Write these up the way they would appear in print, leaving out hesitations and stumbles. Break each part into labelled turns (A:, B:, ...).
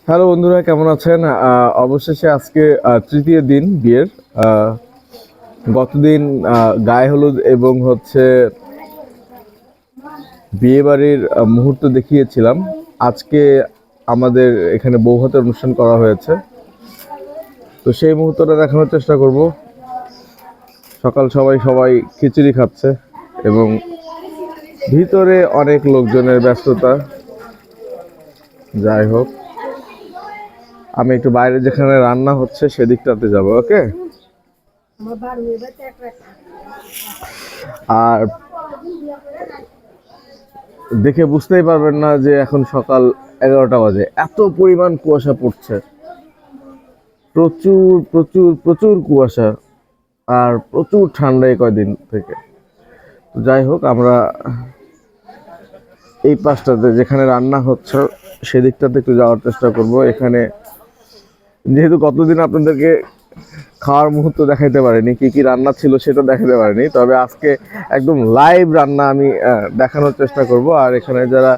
A: Hello বন্ধুরা, কেমন আছেন? অবশেষে আজকে তৃতীয় দিন বিয়ের। গতদিন গায়ে হলুদ এবং বিয়ে বাড়ির মুহূর্ত দেখিয়েছিলাম। আজকে আমাদের এখানে বৌভাতের অনুষ্ঠান করা হয়েছে, তো সেই মুহূর্তটা দেখানোর চেষ্টা করব। সকাল সবাই খিচুড়ি খাচ্ছে এবং ভিতরে অনেক লোকজনের ব্যস্ততা। যাই হোক, আমি একটু বাইরে যেখানে রান্না হচ্ছে সেদিকটাতে যাব। ওকে। আর দেখে বুঝতেই পারবেন না যে এখন সকাল 11টা বাজে, এত পরিমাণ কুয়াশা পড়ছে। প্রচুর প্রচুর প্রচুর কুয়াশা আর প্রচুর ঠান্ডা এই কয়দিন থেকে। তো যাই হোক, আমরা এই পাশটাতে যেখানে রান্না হচ্ছে সেদিকটাতে একটু যাওয়ার চেষ্টা করব। এখানে যেহেতু গতদিন আপনাদেরকে খাওয়ার মুহূর্ত দেখাইতে পারিনি, কি কি রান্না ছিল সেটা দেখাতে পারিনি, তবে আজকে একদম লাইভ রান্না আমি দেখানোর চেষ্টা করব। আর এখানে যারা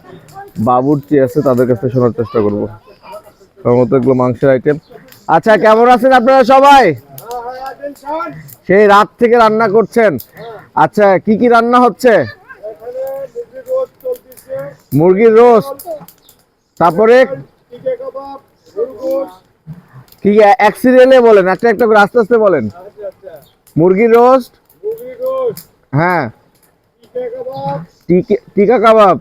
A: বাবুর্চি আছে তাদের কাছে শোনার চেষ্টা করব। সম্ভবত এগুলো মাংসের আইটেম। আচ্ছা, কেমন আছেন আপনারা সবাই? সেই রাত থেকে রান্না করছেন? আচ্ছা, কি কি রান্না হচ্ছে? মুরগির রোস্ট, তারপরে কি এক সিরিয়ালে বলেন, একটা একটা করে আস্তে আস্তে বলেন। মুরগির রোস্ট, হ্যাঁ, টিকা কাবাব,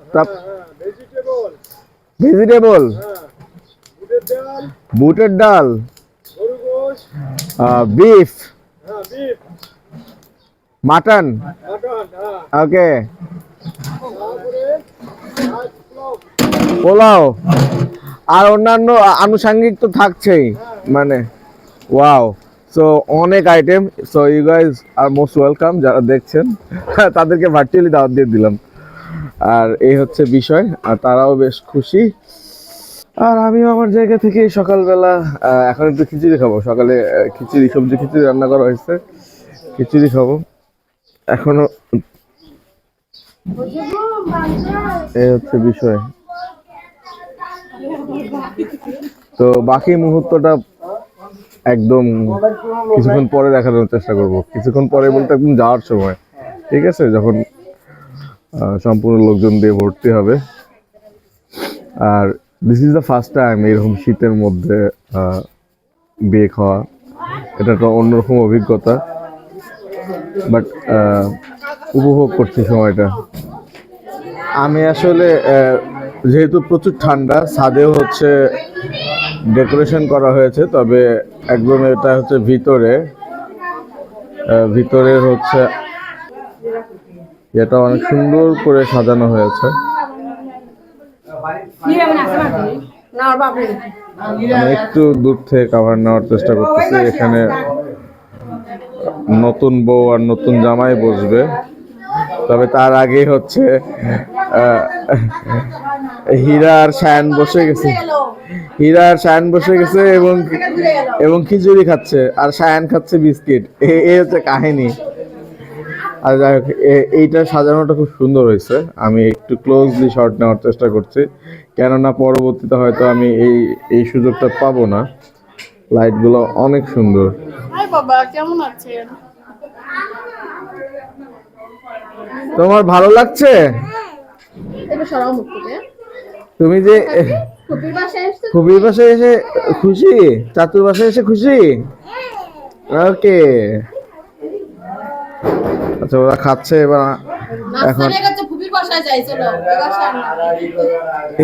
A: ভেজিটেবল, বুটের ডাল, বিফ, মাটন, ওকে, পোলাও, আর অন্যান্য আনুষঙ্গিক তো থাকছেই। মানে ওয়াও, সো অনেক item. So you guys are most welcome. যারা দেখছেন তাদেরকে ভার্চুয়ালি দাওয়াত দিয়ে দিলাম। আর এই হচ্ছে বিষয়, আর তারাও বেশ খুশি। আর আমিও আমার জায়গা থেকে সকালবেলা এখন একটু খিচুড়ি খাবো। সকালে খিচুড়ি, সবজি খিচুড়ি রান্না করা হয়েছে, খিচুড়ি খাবো এখনো। এই হচ্ছে বিষয়। তো বাকি মুহূর্তটা একদম কিছুক্ষণ পরে দেখানোর চেষ্টা করব। কিছুক্ষণ পরে বলতে একদম যাওয়ার সময়, ঠিক আছে, যখন সম্পূর্ণ লোকজন দিয়ে ভর্তি হবে। আর this is the first time এরকম শীতের মধ্যে বিয়ে খাওয়া। এটা একটা অন্যরকম অভিজ্ঞতা, বাট উপভোগ করছি সময়টা। আমি আসলে যেহেতু প্রচুর ঠান্ডা, ছাদেও ডেকোরেশন করা হয়েছে, তবে একদম এটা ভিতরের এটা অনেক সুন্দর করে সাজানো হয়েছে। আমি একটু দূর থেকে কভার নেওয়ার চেষ্টা করতেছি। এখানে নতুন বউ আর নতুন জামাই বসবে, তবে তার আগে হীরা আর শায়ান বসে গেছে এবং খিচুড়ি খাচ্ছে, আর শায়ান খাচ্ছে বিস্কিট। এই হচ্ছে কাহিনী। আর যাই হোক, এইটা সাজানোটা খুব সুন্দর হয়েছে। আমি একটু ক্লোজলি শট নেওয়ার চেষ্টা করছি, কেননা পরবর্তীতে হয়তো আমি এই সুযোগটা পাবো না। লাইটগুলো অনেক সুন্দর।
B: বাবা, কেমন আছেন?
A: তোমার ভালো লাগছে? তুমি যে খুবির বাসায় এসে খুশি, চাতুর বাসায় এসে খুশি। ওকে, আচ্ছা, ওরা খাচ্ছে এবার। এখন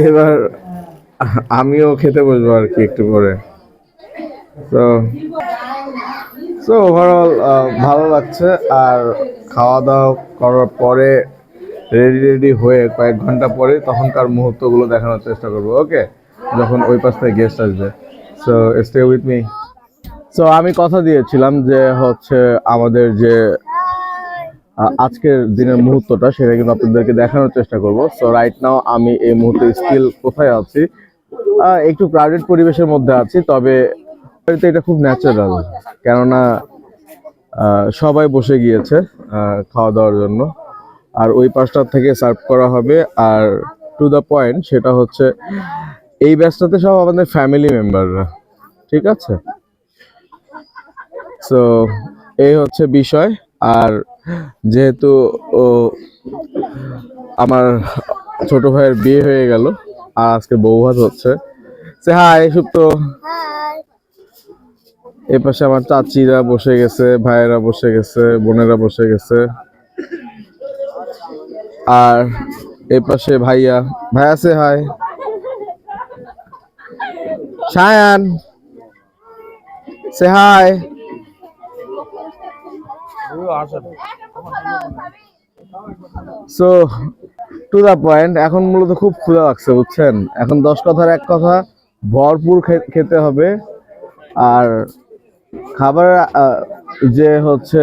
A: এবার আমিও খেতে বসবো আর কি একটু পরে। তো ওভারঅল ভালো লাগছে। আর খাওয়া দাওয়া করার পরে রেডি হয়ে কয়েক ঘন্টা পরে তখনকার মুহূর্তগুলো দেখানোর চেষ্টা করবো। ওকে, যখন ওই পাশ থেকে গেস্ট আসবে। So stay with me. So আমি কথা দিয়েছিলাম যে আমাদের যে আজকের দিনের মুহূর্তটা, সেটা কিন্তু আপনাদেরকে দেখানোর চেষ্টা করব। সো রাইট নাও আমি এই মুহূর্তে স্টিল কোথায় আছি? একটু ক্রাউডেড পরিবেশের মধ্যে আছি, তবে এটা খুব ন্যাচারাল, কেননা সবাই বসে গিয়েছে খাওয়া দাওয়ার জন্য। আর ওই পাশটা থেকে সার্ভ করা হবে। আর টু দ্য পয়েন্ট, সেটা এই ব্যাচটাতে সব আমাদের ফ্যামিলি মেম্বাররা, ঠিক আছে? সো এই হচ্ছে বিষয়। আর যেহেতু ও আমার ছোট ভাইয়ের বিয়ে হয়ে গেল আর আজকে বউ ভাত হচ্ছে, সে হাই সুপ্ত। এ পাশে আমার চাচিরা বসে গেছে, ভাইয়েরা বসে গেছে, বোনেরা বসে গেছে। আর এ পাশে ভাইয়া say hi. Sayan say hi. So to the point, এখন মূলত খুব ক্ষুধা লাগছে বুঝছেন। এখন 10 কথার এক কথা, ভরপুর খেতে হবে। আর খাবার যে হচ্ছে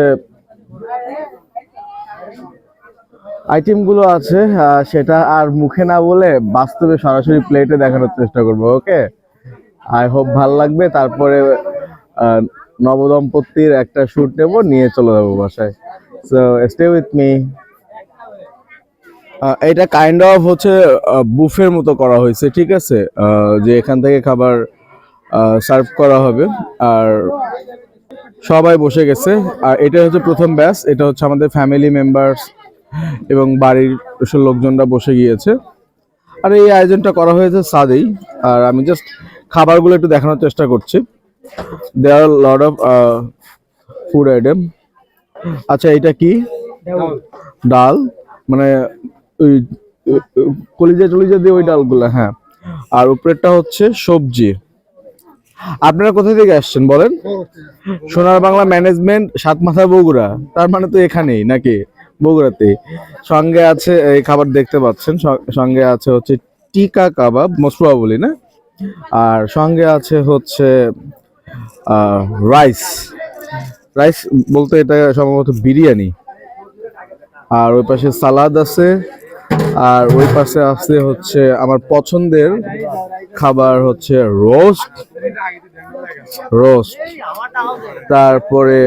A: আইটেম গুলো আছে সেটা আর মুখে না বলে বাস্তবে সরাসরি প্লেটে দেখানোর চেষ্টা করবো। ওকে, আই হোপ ভাল লাগবে। তারপরে নবদম্পতির একটা শুট নেব, নিয়ে চলে যাবো বাসায়। So stay with me. এটা কাইন্ড অফ হচ্ছে বুফের মতো করা হয়েছে, ঠিক আছে? যে এখান থেকে খাবার সার্ভ করা হবে আর সবাই বসে গেছে। আর এটা হচ্ছে প্রথম ব্যাচ, এটা হচ্ছে আমাদের ফ্যামিলি মেম্বার্স এবং বাড়ির লোকজনরা বসে গিয়েছে। আর এই আয়োজনটা করা হয়েছে সাদেই। আর আমি জাস্ট খাবারগুলো একটু দেখানোর চেষ্টা করছি। দেয়ার আর লট অফ ফুড আইটেম। আচ্ছা, এটা কি? ডাল, মানে ওই কলিজা টলিজা দিয়ে ওই ডালগুলো, হ্যাঁ। আর উপরেরটা হচ্ছে সবজি। আপনারা কোথা থেকে আসছেন বলেন? সোনার বাংলা ম্যানেজমেন্ট, সাতমাথা, বগুড়া। তার মানে তো এখানেই নাকি, বগুড়াতে। সঙ্গে আছে এই খাবার দেখতে পাচ্ছেন, সঙ্গে আছে হচ্ছে টিকা কাবাব, মোস্ট প্রবাবলি না। আর সঙ্গে আছে হচ্ছে রাইস। রাইস বলতে এটা সম্ভবত বিরিয়ানি। আর ওই পাশে সালাদ আছে। আর ওই পাশে আছে হচ্ছে আমার পছন্দের খাবার হচ্ছে রোস্ট। তারপরে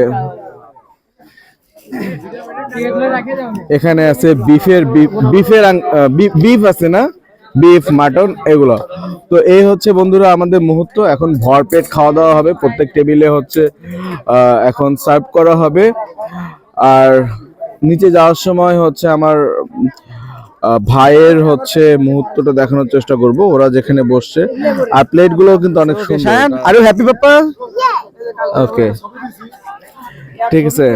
A: এখানে আছে বিফ আছে না, বিফ, মাটন, এগুলো। তো এই হচ্ছে বন্ধুরা আমাদের মুহূর্ত। এখন ভরপেট খাওয়া দাওয়া হবে, প্রত্যেক টেবিলে হচ্ছে এখন সার্ভ করা হবে। আর নিচে যাওয়ার সময় হচ্ছে আমার ভাইয়ের হচ্ছে মুহূর্তটা দেখানোর চেষ্টা করব, ওরা যেখানে বসছে। আর প্লেট গুলো কিন্তু অনেক সুন্দর। আর ইউ হ্যাপি পাপা? ওকে, ঠিক আছে।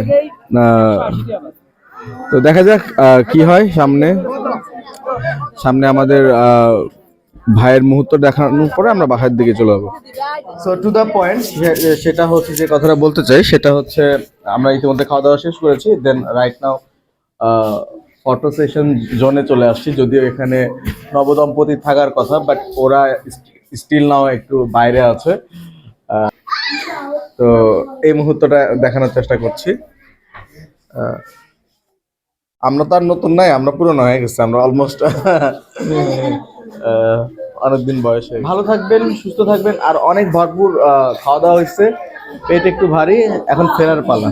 A: তো দেখা যাক কি হয় সামনে। আমাদের ভাইয়ের মুহূর্ত দেখানোর পরে আমরা বাসার দিকে চলে যাবো। সো টু দা পয়েন্ট, সেটা হচ্ছে যে কথাটা বলতে চাই সেটা হচ্ছে আমরা ইতিমধ্যে খাওয়া দাওয়া শেষ করেছি। দেন রাইট নাও ফটো সেশন জোনে চলে আসছি। যদিও এখানে নবদম্পতি থাকার কথা, বাট ওরা স্টিল নাও একটু বাইরে আছে। তো এই মুহূর্তটা দেখানোর চেষ্টা করছি। আমরা তো আর নতুন নাই, আমরা পুরনো হয়ে গেছি। আমরা অলমোস্ট অনেকদিন বয়সে। ভালো থাকবেন, সুস্থ থাকবেন। আর অনেক ভরপুর খাওয়া দাওয়া হয়েছে, পেট একটু ভারী, এখন ফেরার পালা।